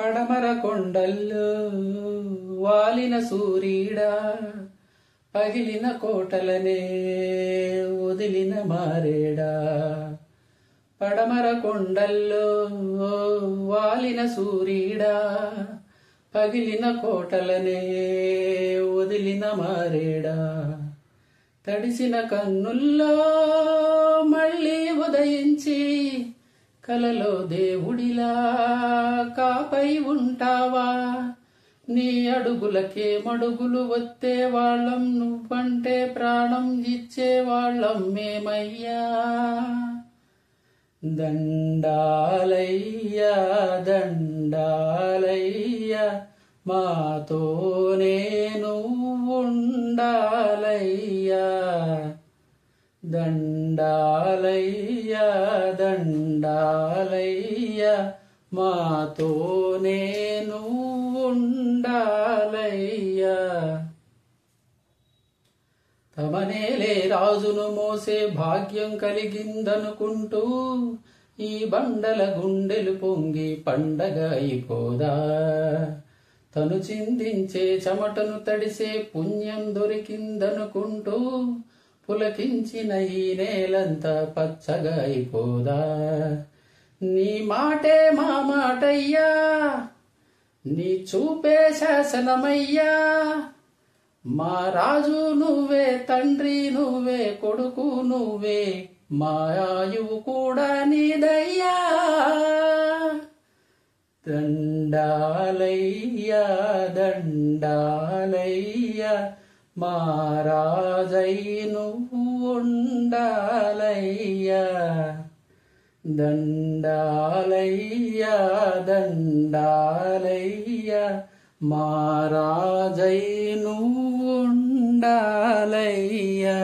పడమర కొండల్లో వాలిన సూరీడా పగిలిన కోటలనే వదిలిన మారేడా. పడమర కొండల్లో వాలిన సూరీడా పగిలిన కోటలనే వదిలిన మారేడా. తడిసిన కన్నుల్లో మళ్ళీ ఉదయించి కలలో దేవుడిలా కాపై ఉంటావా. నీ అడుగులకే మడుగులు వత్తే వాళ్ళం, నువ్వంటే ప్రాణం ఇచ్చే వాళ్ళం మేమయ్యా. దండాలయ్యా దండాలయ్యా మాతోనే నువ్వుండాలయ్యా. దండాలయ్యా దండాలయ్యా మాతోనే నువ్వుండాలయ్యా. తమనేలే రాజును మోసే భాగ్యం కలిగిందనుకుంటూ ఈ బండల గుండెలు పొంగి పండగ అయిపోదా. తను చిందించే చెమటను తడిసే పుణ్యం దొరికిందనుకుంటూ పులకించిన ఈ నేలంతా పచ్చగా అయిపోదా. నీ మాటే మా మాటయ్యా, నీ చూపే శాసనమయ్యా. మా రాజు నువ్వే, తండ్రి నువ్వే, కొడుకు నువ్వే, మా ఆయువు కూడా నీదయ్యా. దండాలయ్యా దండాలయ్యా మా రాజై నువ్వుండాలయ్యా. దండాలయ్యా దండాలయ్యా మా రాజై నువ్వుండాలయ్యా.